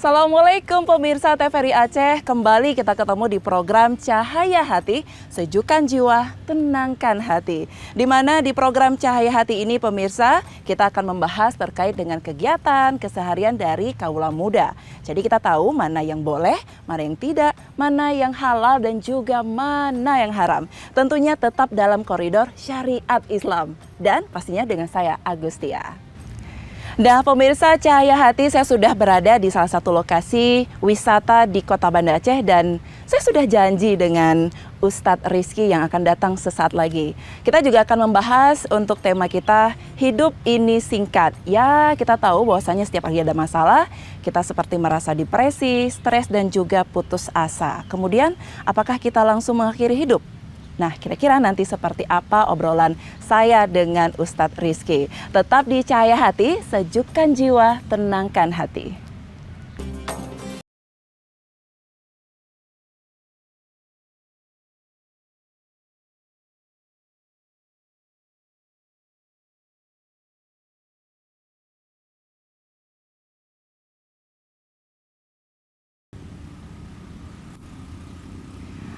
Assalamualaikum pemirsa TVRI Aceh, kembali kita ketemu di program Cahaya Hati, sejukkan jiwa, tenangkan hati. Di mana di program Cahaya Hati ini pemirsa, kita akan membahas terkait dengan kegiatan keseharian dari kaula muda. Jadi kita tahu mana yang boleh, mana yang tidak, mana yang halal dan juga mana yang haram. Tentunya tetap dalam koridor syariat Islam. Dan pastinya dengan saya Agustia. Nah pemirsa Cahaya Hati, saya sudah berada di salah satu lokasi wisata di Kota Banda Aceh dan saya sudah janji dengan Ustadz Rizky yang akan datang sesaat lagi. Kita juga akan membahas untuk tema kita, hidup ini singkat. Ya, kita tahu bahwasanya setiap kali ada masalah, kita seperti merasa depresi, stres dan juga putus asa. Kemudian, apakah kita langsung mengakhiri hidup? Nah, kira-kira nanti seperti apa obrolan saya dengan Ustadz Rizky. Tetap di Cahaya Hati, sejukkan jiwa, tenangkan hati.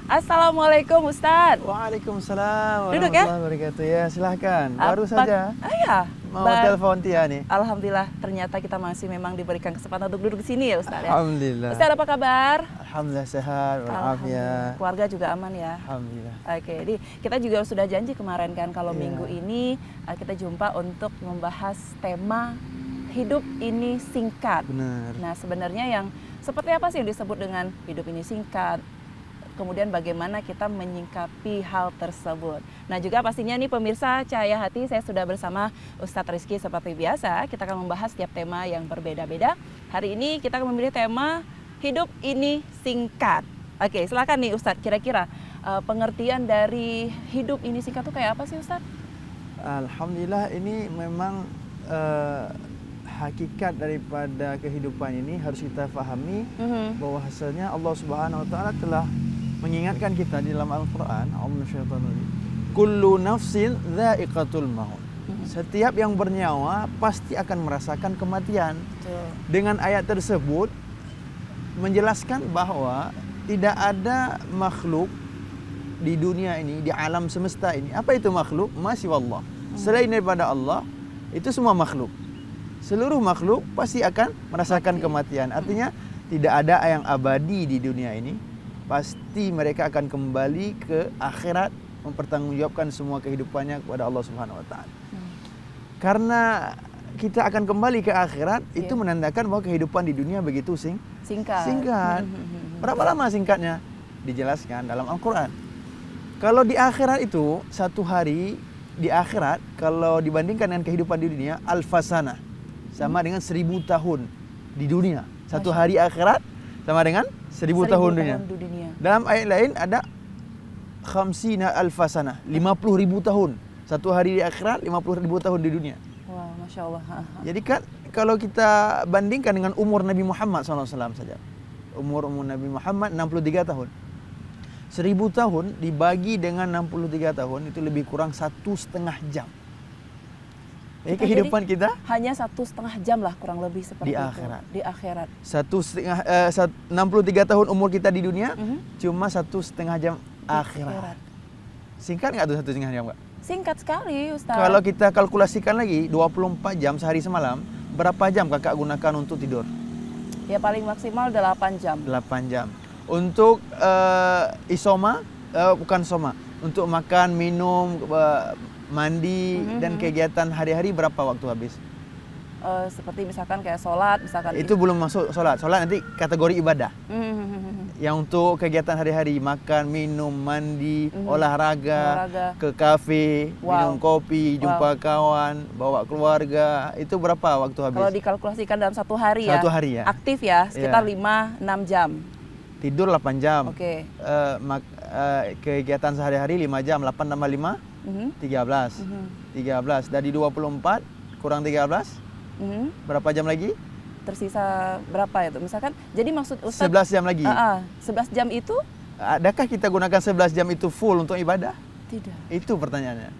Assalamualaikum Ustadz. Waalaikumsalam Duduk ya? warahmatullahi wabarakatuh. Ya silahkan, baru saja Ya, mau telepon Tia nih. Alhamdulillah, ternyata kita masih memang diberikan kesempatan untuk duduk di sini ya Ustadz. Alhamdulillah. Ustadz apa kabar? Alhamdulillah sehat, walafiat. Keluarga juga aman ya? Alhamdulillah. Oke, jadi kita juga sudah janji kemarin kan kalau minggu ini kita jumpa untuk membahas tema hidup ini singkat. Benar. Nah sebenarnya yang seperti apa sih yang disebut dengan hidup ini singkat? Kemudian bagaimana kita menyingkapi hal tersebut. Nah juga pastinya nih pemirsa Cahaya Hati, saya sudah bersama Ustadz Rizky seperti biasa. Kita akan membahas setiap tema yang berbeda-beda. Hari ini kita akan memilih tema hidup ini singkat. Oke, silakan nih Ustadz, kira-kira pengertian dari hidup ini singkat itu kayak apa sih Ustadz? Alhamdulillah ini memang hakikat daripada kehidupan ini harus kita fahami bahwa hasilnya Allah Subhanahu wa taala telah mengingatkan kita di dalam Al-Qur'an, kullu nafsin dha'iqatul maut. Setiap yang bernyawa pasti akan merasakan kematian. Betul. Dengan ayat tersebut menjelaskan bahwa tidak ada makhluk di dunia ini, di alam semesta ini. Apa itu makhluk? Masih Allah. Selain daripada Allah, itu semua makhluk. Seluruh makhluk pasti akan merasakan kematian. Artinya tidak ada yang abadi di dunia ini. Pasti mereka akan kembali ke akhirat, mempertanggungjawabkan semua kehidupannya kepada Allah Subhanahu wa taala. Karena kita akan kembali ke akhirat, itu menandakan bahwa kehidupan di dunia begitu singkat. Berapa lama singkatnya? Dijelaskan dalam Al-Qur'an. Kalau di akhirat itu satu hari di akhirat kalau dibandingkan dengan kehidupan di dunia alfasana sama dengan 1000 tahun di dunia. Satu hari akhirat sama dengan 1000 tahun dunia. Dalam ayat lain ada khamsina alfasana, 50.000 tahun. Satu hari di akhirat, 50.000 tahun di dunia. Wah, Masya Allah. Jadi kan kalau kita bandingkan dengan umur Nabi Muhammad SAW saja. Umur Nabi Muhammad 63 tahun. 1000 tahun dibagi dengan 63 tahun itu lebih kurang 1,5 jam. Jadi kehidupan kita hanya 1,5 jam lah kurang lebih seperti di itu. akhirat. Di akhirat. 63 tahun umur kita di dunia cuma 1,5 jam akhirat. Singkat nggak tuh 1,5 jam nggak? Singkat sekali Ustaz. Kalau kita kalkulasikan lagi 24 jam sehari semalam, berapa jam kakak gunakan untuk tidur? Ya paling maksimal 8 jam. 8 jam. Untuk isoma, bukan soma, untuk makan, minum, mandi dan kegiatan hari-hari berapa waktu habis? Seperti misalkan kayak sholat, misalkan itu belum masuk sholat. Sholat nanti kategori ibadah. Yang untuk kegiatan hari-hari, makan, minum, mandi, olahraga, ke kafe, minum kopi, jumpa kawan, bawa keluarga, itu berapa waktu habis? Kalau dikalkulasikan dalam satu hari Satu hari ya. Aktif ya, sekitar 5-6 jam. Tidur 8 jam. Oke. Kegiatan sehari-hari 5 jam, 8 tambah 5, 13. 13 dari 24 kurang 13. Berapa jam lagi? Tersisa berapa itu? Misalkan, jadi maksud Ustaz 11 jam lagi. 11 jam itu? Adakah kita gunakan 11 jam itu full untuk ibadah? Tidak. Itu pertanyaannya.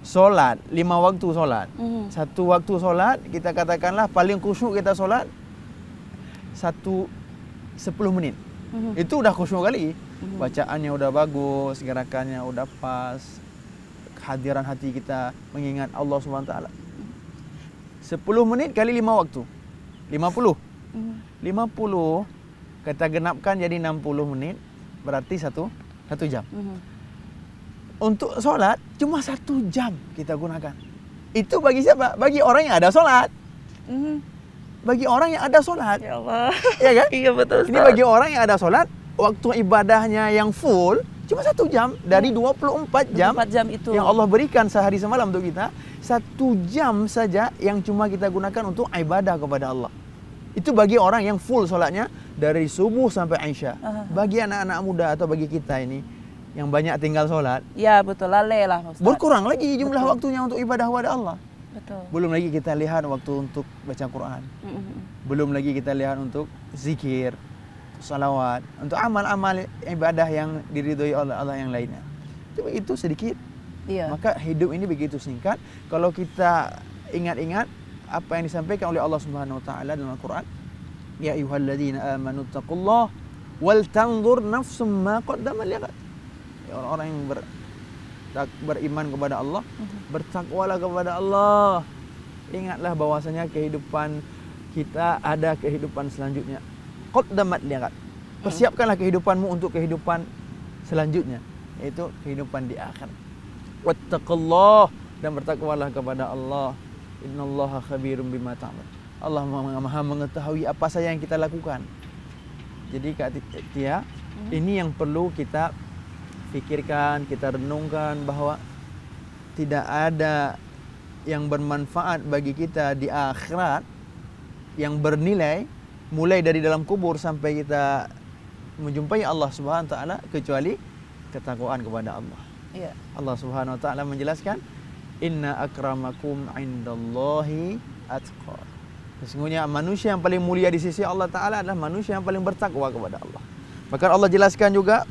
Sholat, 5 waktu sholat. Satu waktu sholat, kita katakanlah paling khusyuk kita sholat 10 menit. Itu udah khusyuk kali. Bacaannya udah bagus, gerakannya udah pas, kehadiran hati kita mengingat Allah Subhanahu wa taala. 10 menit kali 5 waktu. 50. 50 kita genapkan jadi 60 menit, berarti satu jam. Untuk sholat cuma 1 jam kita gunakan. Itu bagi siapa? Bagi orang yang ada sholat. Bagi orang yang ada sholat. Ya Allah. Iya kan? Iya betul. Ini bagi orang yang ada sholat, waktu ibadahnya yang full cuma 1 jam dari 24 jam 24 jam itu yang Allah berikan sehari semalam untuk kita. 1 jam saja yang cuma kita gunakan untuk ibadah kepada Allah. Itu bagi orang yang full sholatnya dari subuh sampai Isya. Bagi anak-anak muda atau bagi kita ini yang banyak tinggal sholat, Ya betul, lalai lah Ustaz. berkurang lagi jumlah waktunya untuk ibadah kepada Allah. Betul. Belum lagi kita lihat waktu untuk baca Quran. Belum lagi kita lihat untuk zikir, salawat, untuk amal-amal ibadah yang diridhoi oleh Allah yang lainnya. Itu sedikit. Iya. Maka hidup ini begitu singkat. Kalau kita ingat-ingat apa yang disampaikan oleh Allah Subhanahu wa taala dalam Al-Qur'an, ya ayyuhalladzina amanu taqullaha wal tanzur nafsum ma qaddamat lighad. Ya, orang-orang yang beriman kepada Allah, bertakwalah kepada Allah. Ingatlah bahwasanya kehidupan kita ada kehidupan selanjutnya. Qaddamat lighad. Persiapkanlah kehidupanmu untuk kehidupan selanjutnya, yaitu kehidupan di akhirat. Wattaqullah, dan bertakwalah kepada Allah. Innallaha khabirum bima ta'mal. Allah Maha mengetahui apa saja yang kita lakukan. Jadi Kak Tia, ini yang perlu kita pikirkan, kita renungkan, bahwa tidak ada yang bermanfaat bagi kita di akhirat yang bernilai mulai dari dalam kubur sampai kita menjumpai Allah Subhanahu wa taala kecuali ketakwaan kepada Allah. Iya. Allah Subhanahu wa taala menjelaskan, inna akramakum indallahi atqa. Sesungguhnya manusia yang paling mulia di sisi Allah taala adalah manusia yang paling bertakwa kepada Allah. Bahkan Allah jelaskan juga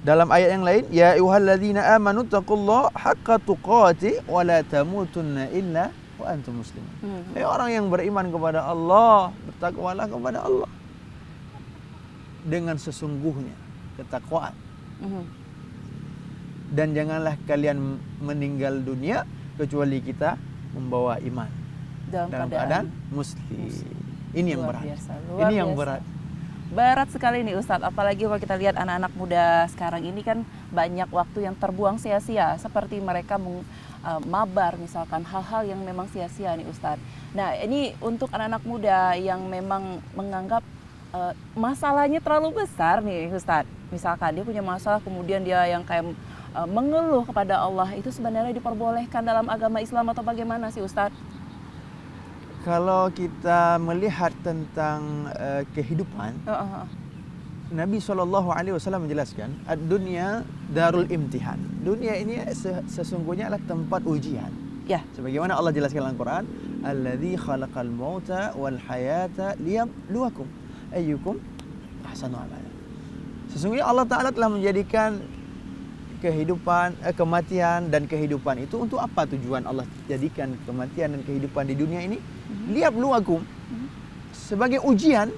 dalam ayat yang lain, ya ayyuhalladzina amanu taqullaha haqqa tuqatih wa la tamutunna illa wa antum muslimun. Hai orang yang beriman kepada Allah, bertakwalah kepada Allah dengan sesungguhnya ketakwaan. Dan janganlah kalian meninggal dunia kecuali kita membawa iman dalam keadaan muslim. Ini yang berat. Ini yang berat. Berat sekali nih Ustadz, apalagi kalau kita lihat anak-anak muda sekarang ini kan banyak waktu yang terbuang sia-sia, seperti mereka mabar misalkan, hal-hal yang memang sia-sia nih Ustadz. Nah ini untuk anak-anak muda yang memang menganggap masalahnya terlalu besar nih Ustadz, misalkan dia punya masalah kemudian dia yang kayak mengeluh kepada Allah, itu sebenarnya diperbolehkan dalam agama Islam atau bagaimana sih Ustadz? Kalau kita melihat tentang kehidupan, Nabi SAW menjelaskan, ad-dunya darul imtihan. Dunia ini sesungguhnya adalah tempat ujian. Ya. Sebagaimana Allah jelaskan dalam Quran, alladzi khalaqal mauta wal hayata liyabluwakum ayyukum ahsanu amala. Sesungguhnya Allah Ta'ala telah menjadikan kehidupan, kematian dan kehidupan itu untuk apa tujuan Allah jadikan kematian dan kehidupan di dunia ini? Liyabluwakum, sebagai ujian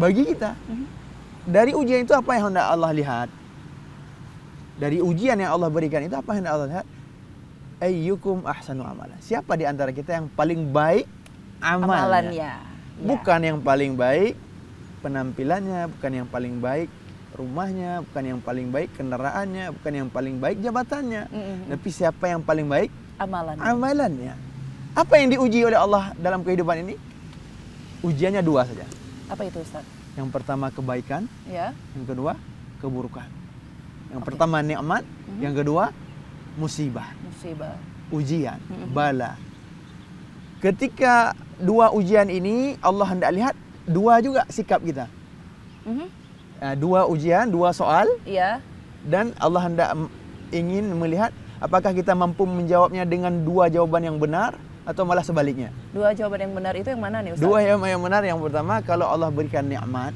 bagi kita. Dari ujian itu apa yang hendak Allah lihat? Dari ujian yang Allah berikan itu apa yang hendak Allah lihat? Ayyukum ahsanu amala. Siapa di antara kita yang paling baik amalannya? Bukan yang paling baik penampilannya, bukan yang paling baik rumahnya, bukan yang paling baik kendaraannya, bukan yang paling baik jabatannya. Tapi siapa yang paling baik? Amalannya. Apa yang diuji oleh Allah dalam kehidupan ini? Ujiannya 2 saja. Apa itu Ustaz? Yang pertama kebaikan, ya. Yang kedua keburukan. Yang pertama nikmat, yang kedua musibah. Ujian, bala. Ketika 2 ujian ini Allah hendak lihat 2 juga sikap kita. 2 ujian, 2 soal. Iya. Dan Allah hendak ingin melihat apakah kita mampu menjawabnya dengan 2 jawaban yang benar atau malah sebaliknya. 2 jawaban yang benar itu yang mana nih Ustaz? 2 yang benar, yang pertama kalau Allah berikan nikmat,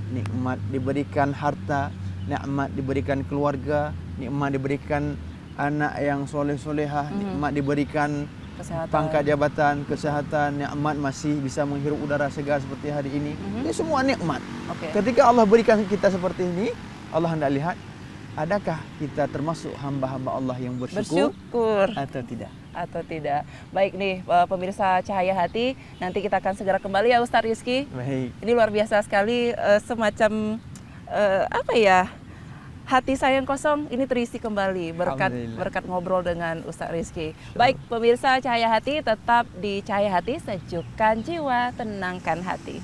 nikmat diberikan harta, nikmat diberikan keluarga, nikmat diberikan anak yang soleh-solehah, nikmat diberikan Kesehatan. pangkat jabatan, kesehatan, nikmat masih bisa menghirup udara segar seperti hari ini. Ini semua nikmat. Oke. Ketika Allah berikan kita seperti ini, Allah hendak lihat adakah kita termasuk hamba-hamba Allah yang Bersyukur atau tidak. atau tidak. Baik nih pemirsa Cahaya Hati, nanti kita akan segera kembali ya Ustadz Rizky. Baik. Ini luar biasa sekali, semacam apa ya, hati saya yang kosong ini terisi kembali Alhamdulillah. berkat ngobrol dengan Ustadz Rizky. Baik pemirsa Cahaya Hati, tetap di Cahaya Hati, sejukkan jiwa, tenangkan hati.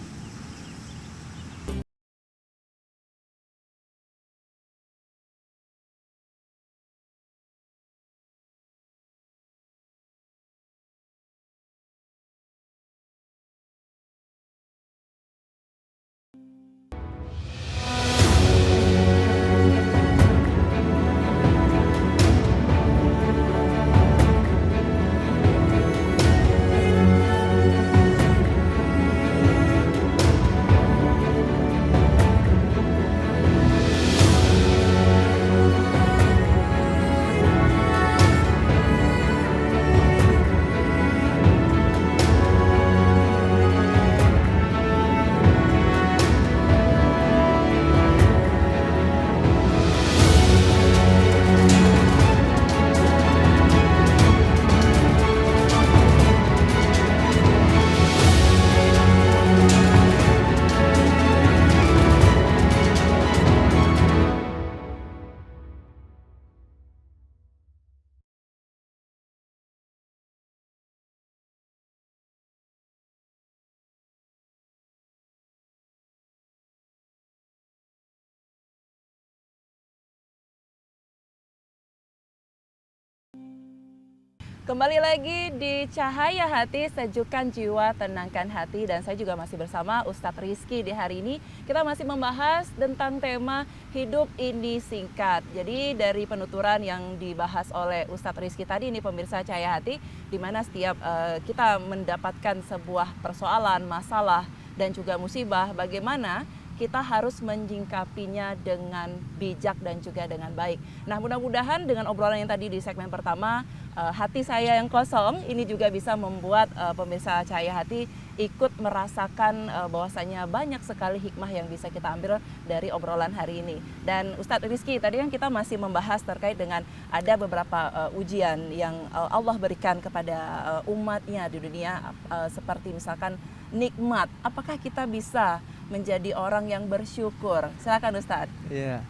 Kembali lagi di Cahaya Hati, sejukkan jiwa, tenangkan hati. Dan saya juga masih bersama Ustadz Rizky di hari ini. Kita masih membahas tentang tema hidup ini singkat. Jadi dari penuturan yang dibahas oleh Ustadz Rizky tadi ini pemirsa Cahaya Hati, di mana setiap kita mendapatkan sebuah persoalan, masalah, dan juga musibah, bagaimana kita harus menyingkapinya dengan bijak dan juga dengan baik. Nah, mudah-mudahan dengan obrolan yang tadi di segmen pertama, hati saya yang kosong ini juga bisa membuat pemirsa Cahaya Hati ikut merasakan bahwasanya banyak sekali hikmah yang bisa kita ambil dari obrolan hari ini. Dan Ustadz Rizky, tadi kan kita masih membahas terkait dengan ada beberapa ujian yang Allah berikan kepada umatnya di dunia, seperti misalkan nikmat. Apakah kita bisa menjadi orang yang bersyukur? Silakan Ustadz. Iya.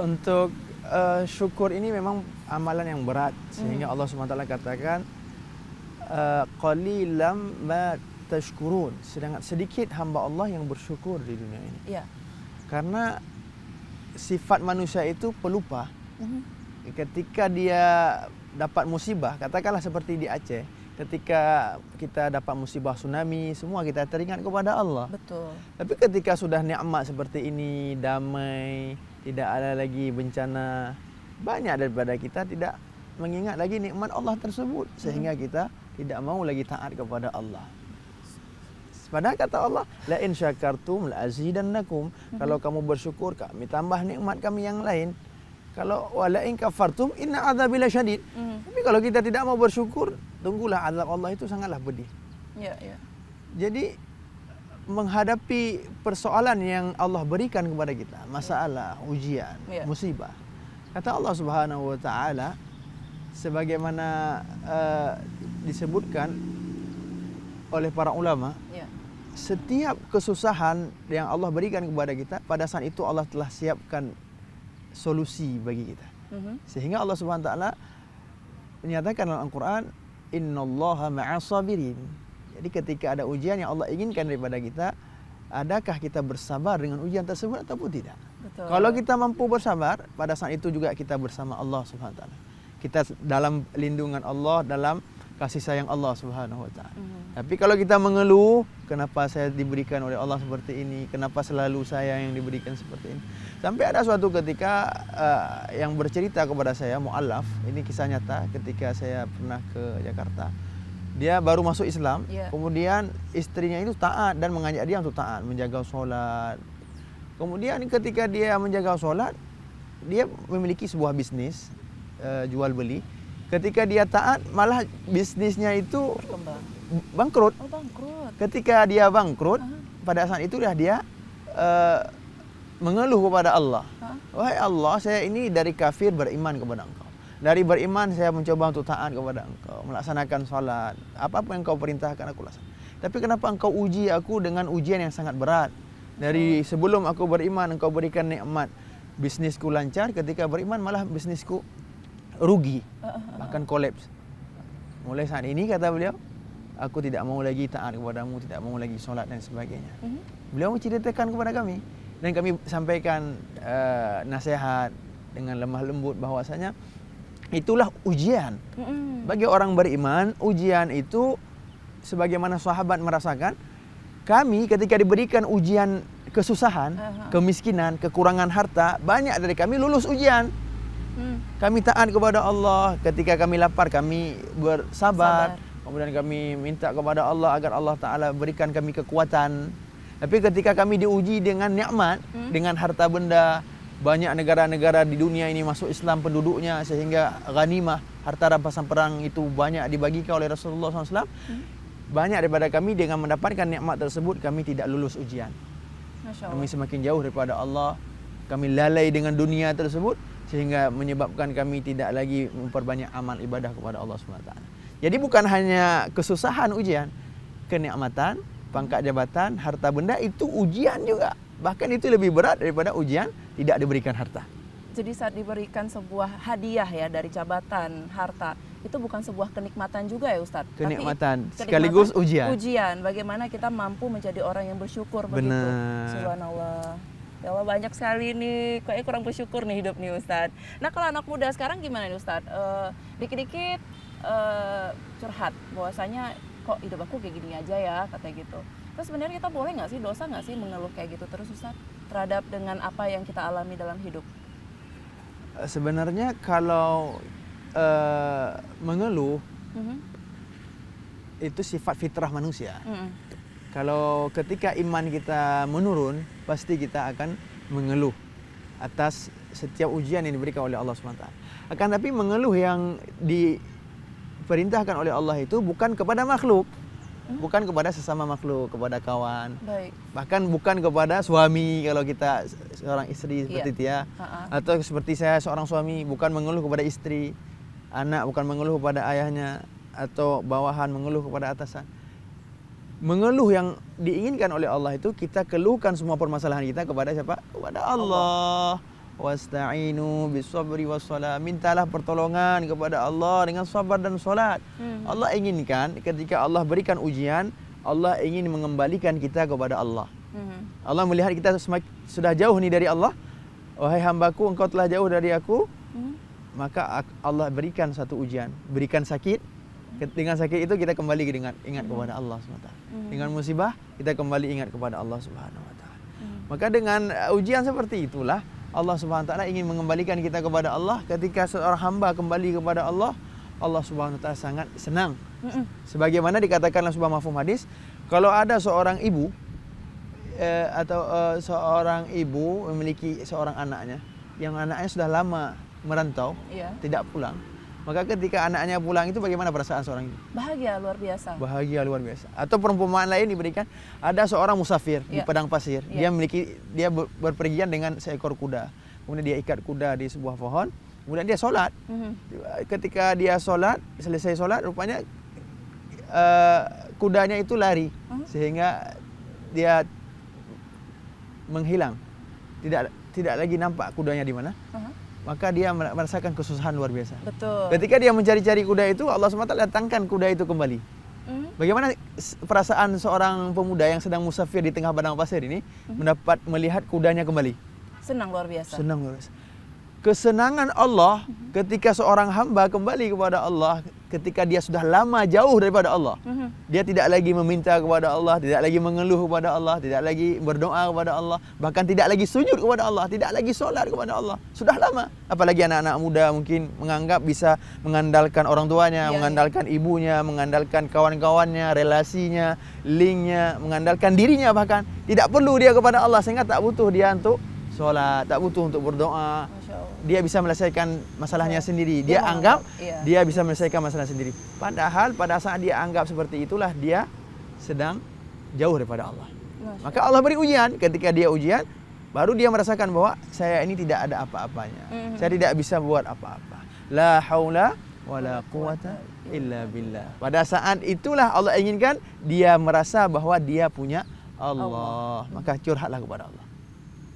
Untuk syukur ini memang amalan yang berat, sehingga Allah SWT katakan qalilam ma tashkurun, sedangkan sedikit hamba Allah yang bersyukur di dunia ini. Iya. Karena sifat manusia itu pelupa. Ketika dia dapat musibah, katakanlah seperti di Aceh, ketika kita dapat musibah tsunami, semua kita teringat kepada Allah. Betul. Tapi ketika sudah nikmat seperti ini, damai, tidak ada lagi bencana, banyak daripada kita tidak mengingat lagi nikmat Allah tersebut, sehingga kita tidak mau lagi taat kepada Allah. Padahal kata Allah, la in syakartum la azidannakum. Kalau kamu bersyukur, kami tambah nikmat kami yang lain. Kalau wala in kafartum inna adzabi lasyadid. Tapi kalau kita tidak mau bersyukur, tunggulah azab Allah itu sangatlah pedih. Iya, iya. Jadi menghadapi persoalan yang Allah berikan kepada kita, masalah, ujian, musibah. Kata Allah Subhanahu wa taala sebagaimana disebutkan oleh para ulama, setiap kesusahan yang Allah berikan kepada kita, pada saat itu Allah telah siapkan solusi bagi kita. Sehingga Allah Subhanahu wa taala menyatakan dalam Al-Qur'an, innallaha ma'as sabirin. Jadi ketika ada ujian yang Allah inginkan daripada kita, adakah kita bersabar dengan ujian tersebut ataupun tidak? Betul. Kalau kita mampu bersabar, pada saat itu juga kita bersama Allah Subhanahu wa taala. Kita dalam lindungan Allah, dalam kasih sayang Allah Subhanahu wa taala. Tapi kalau kita mengeluh, kenapa saya diberikan oleh Allah seperti ini? Kenapa selalu saya yang diberikan seperti ini? Sampai ada suatu ketika yang bercerita kepada saya, mu'alaf, ini kisah nyata ketika saya pernah ke Jakarta. Dia baru masuk Islam, kemudian istrinya itu taat dan mengajak dia untuk taat, menjaga sholat. Kemudian ketika dia menjaga sholat, dia memiliki sebuah bisnis jual beli. Ketika dia taat, malah bisnisnya itu Berkembang. bangkrut. Oh, bangkrut. Ketika dia bangkrut, pada saat itulah dia mengeluh kepada Allah. Wahai Allah, saya ini dari kafir beriman kepada Engkau. Dari beriman saya mencoba untuk taat kepada Engkau, melaksanakan salat, apa-apa yang Engkau perintahkan aku laksanakan. Tapi kenapa Engkau uji aku dengan ujian yang sangat berat? Dari sebelum aku beriman, Engkau berikan nikmat, bisnisku lancar. Ketika beriman malah bisnisku rugi, bahkan kolaps. Mulai saat ini, kata beliau, aku tidak mau lagi taat kepadamu, tidak mau lagi solat dan sebagainya. Beliau menceritakan kepada kami, dan kami sampaikan nasihat dengan lemah lembut bahwasanya itulah ujian. Bagi orang beriman, ujian itu sebagaimana sahabat merasakan, kami ketika diberikan ujian kesusahan, kemiskinan, kekurangan harta, banyak dari kami lulus ujian. Kami taat kepada Allah, ketika kami lapar kami bersabar. Kemudian kami minta kepada Allah agar Allah Ta'ala berikan kami kekuatan. Tapi ketika kami diuji dengan nikmat, dengan harta benda, banyak negara-negara di dunia ini masuk Islam penduduknya, sehingga ghanimah, harta rampasan perang itu banyak dibagikan oleh Rasulullah SAW. Banyak daripada kami dengan mendapatkan nikmat tersebut, kami tidak lulus ujian. Kami semakin jauh daripada Allah, kami lalai dengan dunia tersebut, sehingga menyebabkan kami tidak lagi memperbanyak amal ibadah kepada Allah SWT. Jadi bukan hanya kesusahan ujian, kenikmatan, pangkat jabatan, harta benda itu ujian juga. Bahkan itu lebih berat daripada ujian tidak diberikan harta. Jadi saat diberikan sebuah hadiah ya dari jabatan, harta, itu bukan sebuah kenikmatan juga ya Ustadz? Kenikmatan, sekaligus ujian. Ujian, bagaimana kita mampu menjadi orang yang bersyukur begitu. Subhanallah. Ya Allah, banyak sekali nih, kayaknya kurang bersyukur nih hidup nih Ustadz. Nah kalau anak muda sekarang gimana nih Ustadz? Dikit-dikit curhat, bahwasanya kok hidup aku kayak gini aja ya, katanya gitu. Terus sebenarnya kita boleh nggak sih, dosa nggak sih mengeluh kayak gitu terus Ustadz? Terhadap dengan apa yang kita alami dalam hidup? Sebenarnya kalau mengeluh itu sifat fitrah manusia. Kalau ketika iman kita menurun, pasti kita akan mengeluh atas setiap ujian yang diberikan oleh Allah SWT. Akan tapi mengeluh yang diperintahkan oleh Allah itu bukan kepada makhluk, bukan kepada sesama makhluk, kepada kawan. Baik. Bahkan bukan kepada suami kalau kita seorang istri seperti Tia. Atau seperti saya seorang suami, bukan mengeluh kepada istri. Anak bukan mengeluh kepada ayahnya, atau bawahan mengeluh kepada atasan. Mengeluh yang diinginkan oleh Allah itu kita keluhkan semua permasalahan kita kepada siapa? Kepada Allah. Wasta'inu bis-sabri was-shalah. Mintalah pertolongan kepada Allah dengan sabar dan solat. Allah inginkan ketika Allah berikan ujian, Allah ingin mengembalikan kita kepada Allah. Allah melihat kita sudah jauh nih dari Allah. Wahai hambaku, engkau telah jauh dari aku. Maka Allah berikan satu ujian, berikan sakit. Dengan sakit itu kita kembali dengan ingat kepada Allah SWT. Dengan musibah kita kembali ingat kepada Allah Subhanahu Wa Taala. Maka dengan ujian seperti itulah Allah Subhanahu Wa Taala ingin mengembalikan kita kepada Allah. Ketika seorang hamba kembali kepada Allah, Allah Subhanahu Wa Taala sangat senang. Sebagaimana dikatakan dalam sebuah mafhum hadis, kalau ada seorang ibu seorang ibu memiliki seorang anaknya, yang anaknya sudah lama merantau, tidak pulang. Maka ketika anaknya pulang itu bagaimana perasaan seorang ibu? Bahagia luar biasa. Bahagia luar biasa. Atau perumpamaan lain diberikan, ada seorang musafir di padang pasir. Dia berpergian dengan seekor kuda. Kemudian dia ikat kuda di sebuah pohon. Kemudian dia solat. Ketika dia solat, selesai solat, rupanya kudanya itu lari, sehingga dia menghilang. Tidak lagi nampak kudanya di mana. Maka dia merasakan kesusahan luar biasa. Betul. Ketika dia mencari-cari kuda itu, Allah SWT datangkan kuda itu kembali. Bagaimana perasaan seorang pemuda yang sedang musafir di tengah padang pasir ini melihat kudanya kembali? Senang luar biasa. Senang luar biasa. Kesenangan Allah ketika seorang hamba kembali kepada Allah, ketika dia sudah lama jauh daripada Allah. Dia tidak lagi meminta kepada Allah, tidak lagi mengeluh kepada Allah, tidak lagi berdoa kepada Allah, bahkan tidak lagi sujud kepada Allah, tidak lagi solat kepada Allah. Sudah lama. Apalagi anak-anak muda mungkin menganggap bisa mengandalkan orang tuanya, mengandalkan ibunya, mengandalkan kawan-kawannya, relasinya, linknya, mengandalkan dirinya bahkan. Tidak perlu dia kepada Allah sehingga tak butuh dia untuk sholat, tak butuh untuk berdoa. Masya Allah. Dia bisa menyelesaikan masalahnya Ya. sendiri. Dia Dia anggap menganggap, iya. dia bisa menyelesaikan masalah sendiri. Padahal pada saat dia anggap seperti itulah dia sedang jauh daripada Allah. Masya Maka Allah beri ujian. Ketika dia ujian, baru dia merasakan bahwa saya ini tidak ada apa-apanya. Saya tidak bisa buat apa-apa. La haula wala quwata illa billah. Pada saat itulah Allah inginkan dia merasa bahwa dia punya Allah. Maka curhatlah kepada Allah.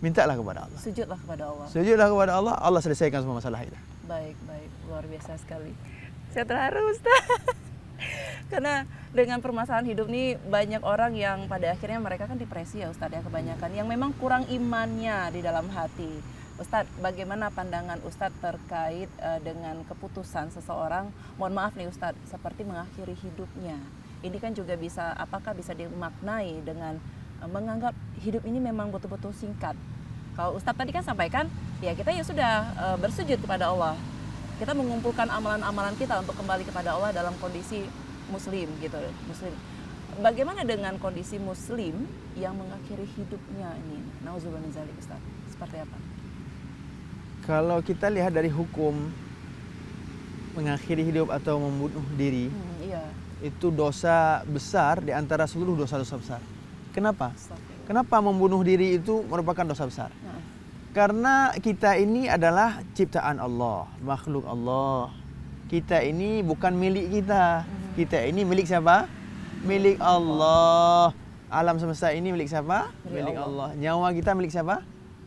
Mintalah kepada Allah. Sujudlah kepada Allah. Sujudlah kepada Allah, Allah selesaikan semua masalah itu. Baik, baik. Luar biasa sekali. Saya terharu, Ustaz. Karena dengan permasalahan hidup ini banyak orang yang pada akhirnya mereka kan depresi ya Ustaz ya kebanyakan. Yang memang kurang imannya di dalam hati. Ustadz, bagaimana pandangan Ustadz terkait dengan keputusan seseorang, mohon maaf nih Ustadz, seperti mengakhiri hidupnya. Ini kan juga bisa, apakah bisa dimaknai dengan menganggap hidup ini memang betul-betul singkat. Kalau Ustadz tadi kan sampaikan, ya kita ya sudah bersujud kepada Allah. Kita mengumpulkan amalan-amalan kita untuk kembali kepada Allah dalam kondisi muslim gitu, muslim. Bagaimana dengan kondisi muslim yang mengakhiri hidupnya ini? Nauzubillah min dzalik, Ustadz. Seperti apa? Kalau kita lihat dari hukum mengakhiri hidup atau membunuh diri, Iya. itu dosa besar di antara seluruh dosa-dosa besar. Kenapa? Astagfirullah. Kenapa membunuh diri itu merupakan dosa besar? Karena kita ini adalah ciptaan Allah, makhluk Allah. Kita ini bukan milik kita. Kita ini milik siapa? Milik Allah. Alam semesta ini milik siapa? Milik Allah. Nyawa kita milik siapa?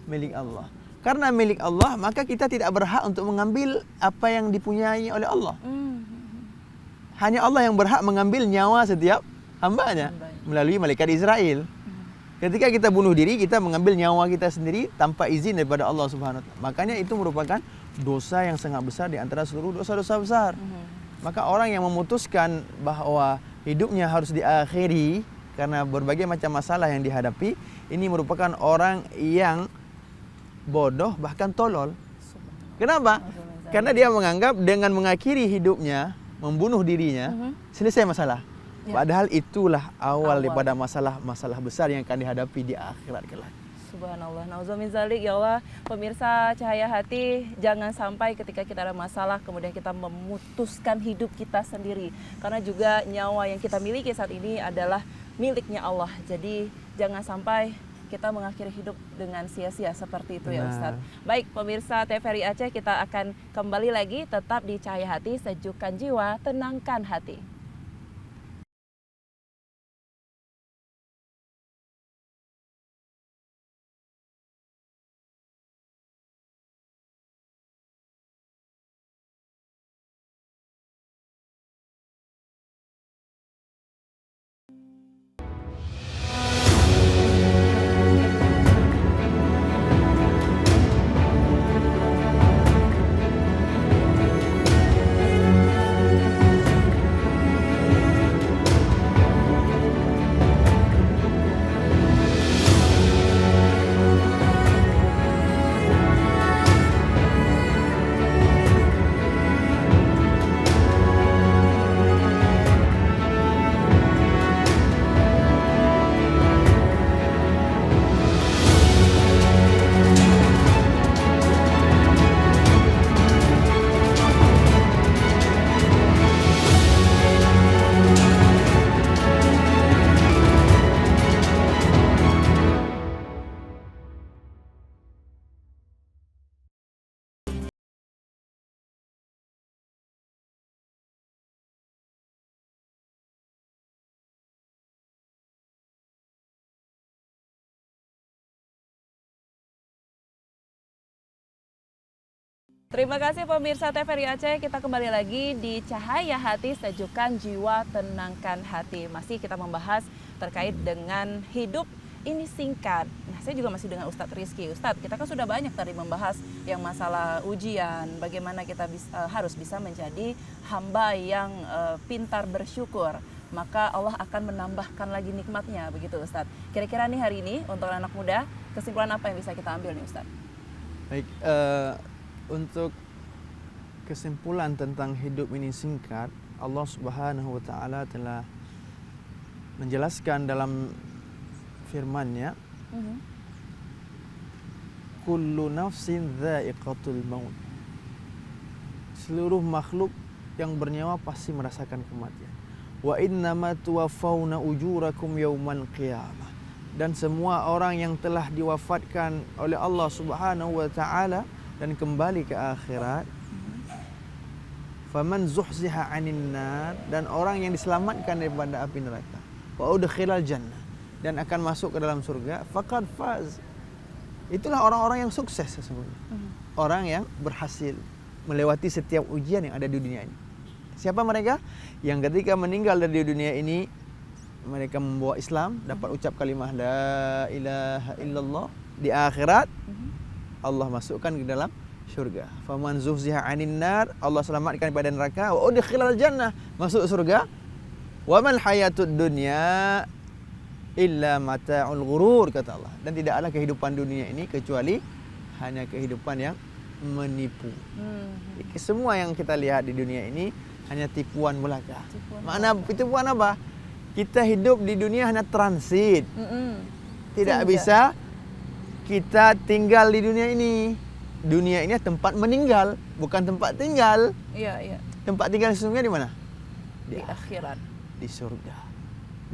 Milik Allah. Karena milik Allah, maka kita tidak berhak untuk mengambil apa yang dipunyai oleh Allah. Hanya Allah yang berhak mengambil nyawa setiap hambanya melalui malaikat Israel. Ketika kita bunuh diri, kita mengambil nyawa kita sendiri tanpa izin daripada Allah Subhanahu wa taala. Makanya itu merupakan dosa yang sangat besar di antara seluruh dosa-dosa besar. Maka orang yang memutuskan bahwa hidupnya harus diakhiri karena berbagai macam masalah yang dihadapi, ini merupakan orang yang bodoh bahkan tolol. Kenapa? Karena dia menganggap dengan mengakhiri hidupnya, membunuh dirinya, selesai masalah. Padahal itulah awal daripada masalah besar yang akan dihadapi di akhirat kelak. Subhanallah, nauzubillah min dzalik. Ya Allah, pemirsa Cahaya Hati, jangan sampai ketika kita ada masalah kemudian kita memutuskan hidup kita sendiri. Karena juga nyawa yang kita miliki saat ini adalah miliknya Allah. Jadi jangan sampai kita mengakhiri hidup dengan sia-sia seperti itu ya Ustadz. Baik pemirsa TVRI Aceh, kita akan kembali lagi tetap di Cahaya Hati, sejukkan jiwa, tenangkan hati. Terima kasih pemirsa TVRI Aceh, kita kembali lagi di Cahaya Hati, sejukkan jiwa, tenangkan hati. Masih kita membahas terkait dengan hidup ini singkat. Nah, saya juga masih dengan Ustadz Rizky. Ustadz, kita kan sudah banyak tadi membahas yang masalah ujian, bagaimana kita harus bisa menjadi hamba yang pintar bersyukur. Maka Allah akan menambahkan lagi nikmatnya, begitu Ustadz. Kira-kira nih hari ini untuk anak muda, kesimpulan apa yang bisa kita ambil nih Ustadz? Baik, untuk kesimpulan tentang hidup ini singkat, Allah Subhanahu wa taala telah menjelaskan dalam firman-Nya, kullu nafsin dha'iqatul maut. Seluruh makhluk yang bernyawa pasti merasakan kematian. Wa innama tuwaffawna ujurakum yaumal qiyamah. Dan semua orang yang telah diwafatkan oleh Allah Subhanahu wa taala dan kembali ke akhirat, faman zuhziha 'anil nar, dan orang yang diselamatkan daripada api neraka, wa udkhilal jannah, dan akan masuk ke dalam surga, faqad faz. Itulah orang-orang yang sukses sesungguhnya. Orang yang berhasil melewati setiap ujian yang ada di dunia ini. Siapa mereka? Yang ketika meninggal dari dunia ini, mereka membawa Islam, dapat ucap kalimah la ilaha illallah. Di akhirat Allah masukkan ke dalam surga. Faman zuhziha 'anil nar, Allah selamatkan pada neraka, wa udkhilal jannah, masuk surga. Wa mal hayatud dunya illa mata'ul ghurur, kata Allah. Dan tidaklah kehidupan dunia ini kecuali hanya kehidupan yang menipu. Semua yang kita lihat di dunia ini hanya tipuan belaka. Makna tipuan apa? Kita hidup di dunia hanya transit. Tidak bisa kita tinggal di dunia ini. Dunia ini tempat meninggal, bukan tempat tinggal. Iya. Tempat tinggal sesungguhnya di mana? Di akhirat. Di surga.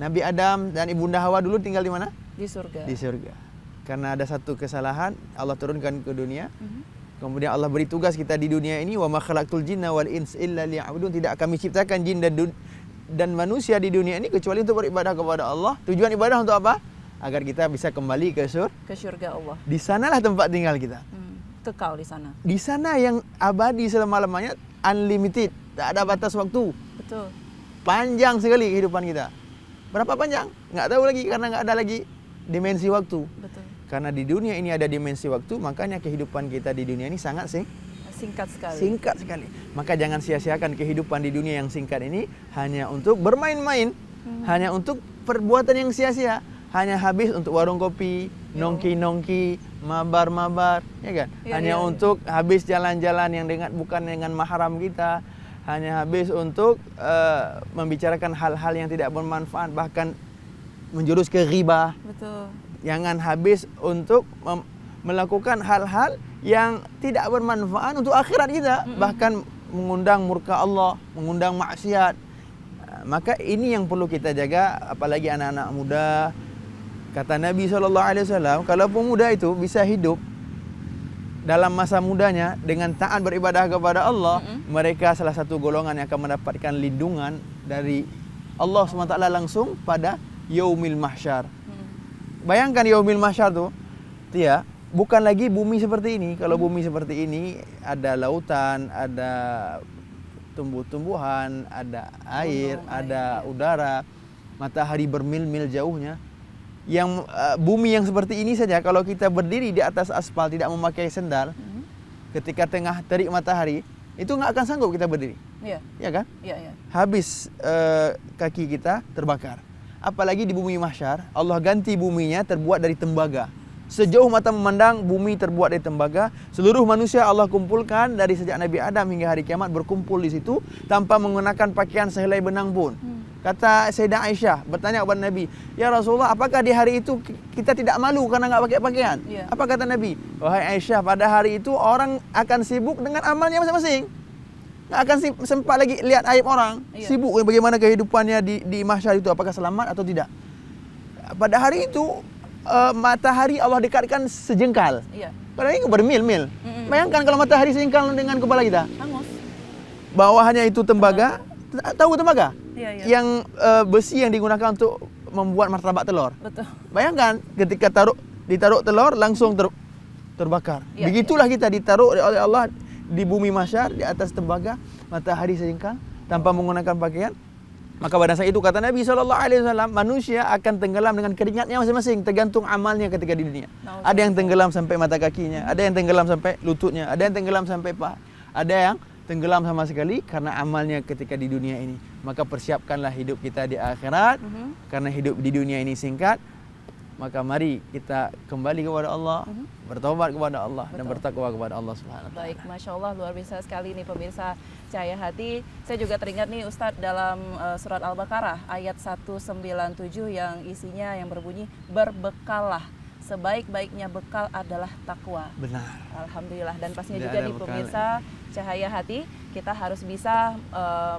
Nabi Adam dan Ibunda Hawa dulu tinggal di mana? Di surga. Di surga. Karena ada satu kesalahan, Allah turunkan ke dunia. Kemudian Allah beri tugas kita di dunia ini, wa ma khalaqtul jinna wal ins illa liya'budun. Tidak kami ciptakan jin dan manusia di dunia ini kecuali untuk beribadah kepada Allah. Tujuan ibadah untuk apa? Agar kita bisa kembali ke surga Allah. Di sanalah tempat tinggal kita. Kekal di sana. Di sana yang abadi selama-lamanya, unlimited, tak ada batas waktu. Betul. Panjang sekali kehidupan kita. Berapa panjang? Nggak tahu lagi, karena nggak ada lagi dimensi waktu. Betul. Karena di dunia ini ada dimensi waktu, makanya kehidupan kita di dunia ini sangat singkat sekali. Singkat sekali. Maka jangan sia-siakan kehidupan di dunia yang singkat ini hanya untuk bermain-main, hanya untuk perbuatan yang sia-sia, hanya habis untuk warung kopi, nongki-nongki, mabar-mabar, ya kan? Hanya untuk habis jalan-jalan yang bukan dengan mahram kita, hanya habis untuk membicarakan hal-hal yang tidak bermanfaat, bahkan menjurus ke riba. Betul. Jangan habis untuk melakukan hal-hal yang tidak bermanfaat untuk akhirat kita, bahkan mengundang murka Allah, mengundang maksiat. Maka ini yang perlu kita jaga, apalagi anak-anak muda. Kata Nabi SAW, kalau pemuda itu bisa hidup dalam masa mudanya dengan taat beribadah kepada Allah, mereka salah satu golongan yang akan mendapatkan lindungan dari Allah SWT langsung pada yaumil mahsyar. Bayangkan yaumil mahsyar tuh, ya, bukan lagi bumi seperti ini. Kalau bumi seperti ini ada lautan, ada tumbuh-tumbuhan, ada air, ada udara, matahari bermil-mil jauhnya. Yang bumi yang seperti ini saja, kalau kita berdiri di atas aspal tidak memakai sendal, ketika tengah terik matahari, itu nggak akan sanggup kita berdiri. Iya. Ya kan? Iya. Habis kaki kita terbakar. Apalagi di bumi mahsyar, Allah ganti buminya terbuat dari tembaga. Sejauh mata memandang, bumi terbuat dari tembaga. Seluruh manusia Allah kumpulkan dari sejak Nabi Adam hingga hari kiamat berkumpul di situ tanpa menggunakan pakaian sehelai benang pun. Kata Sayyidah Aisyah bertanya kepada Nabi, "Ya Rasulullah, apakah di hari itu kita tidak malu karena nggak pakai pakaian?" Yeah. Apa kata Nabi? "Wahai Aisyah, pada hari itu orang akan sibuk dengan amalnya masing-masing. Nggak akan sempat lagi lihat aib orang. Yeah. Sibuk bagaimana kehidupannya di mahsyar itu, apakah selamat atau tidak. Pada hari itu matahari Allah dekatkan sejengkal. Iya. Padahal itu bermil-mil. Bayangkan kalau matahari sejengkal dengan kepala kita. Hangus. Bawahnya itu tembaga. Tahu tembaga? Iya. Yang besi yang digunakan untuk membuat martabak telur. Betul. Bayangkan ketika ditaruh telur langsung terbakar. Iya, Begitulah kita ditaruh oleh Allah di bumi mahsyar di atas tembaga, matahari sejengkal tanpa menggunakan pakaian. Maka pada saat itu kata Nabi SAW, manusia akan tenggelam dengan keringatnya masing-masing, tergantung amalnya ketika di dunia. Ada yang tenggelam sampai mata kakinya, ada yang tenggelam sampai lututnya, ada yang tenggelam sampai paha, ada yang tenggelam sama sekali karena amalnya ketika di dunia ini. Maka persiapkanlah hidup kita di akhirat, karena hidup di dunia ini singkat. Maka mari kita kembali kepada Allah, bertobat kepada Allah, dan bertakwa kepada Allah Subhanahu wa taala. Baik, Masya Allah, luar biasa sekali nih pemirsa Cahaya Hati. Saya juga teringat nih Ustadz dalam surat Al-Baqarah ayat 197 yang isinya yang berbunyi berbekallah sebaik-baiknya bekal adalah takwa. Benar. Alhamdulillah. Dan pastinya Tidak juga ada nih bekal. pemirsa Cahaya Hati, kita harus bisa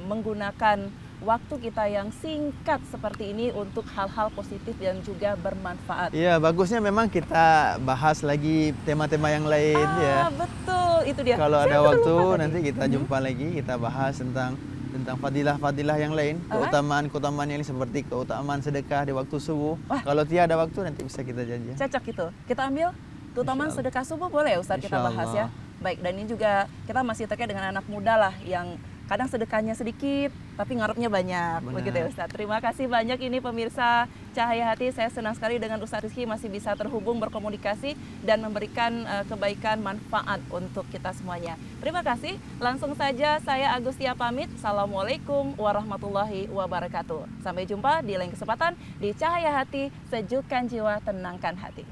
menggunakan waktu kita yang singkat seperti ini untuk hal-hal positif dan juga bermanfaat. Iya, bagusnya memang kita bahas lagi tema-tema yang lain ya. Betul, itu dia. Kalau Saya ada hampir waktu lupa tadi. nanti kita jumpa lagi, kita bahas tentang fadilah-fadilah yang lain, keutamaan-keutamaan yang lain seperti keutamaan sedekah di waktu subuh. Wah. Kalau tiada waktu nanti bisa kita janji. Cocok itu. Kita ambil keutamaan Insya Allah. sedekah subuh boleh ya Ustaz kita Insya bahas ya. Allah. Baik, dan ini juga kita masih terkait dengan anak muda lah yang kadang sedekahnya sedikit tapi ngarepnya banyak. Benar. Begitu ya Ustaz. Terima kasih banyak ini pemirsa Cahaya Hati. Saya senang sekali dengan Ustaz Rizky masih bisa terhubung berkomunikasi dan memberikan kebaikan manfaat untuk kita semuanya. Terima kasih. Langsung saja saya Agustia pamit. Assalamualaikum warahmatullahi wabarakatuh. Sampai jumpa di lain kesempatan di Cahaya Hati, sejukkan jiwa, tenangkan hati.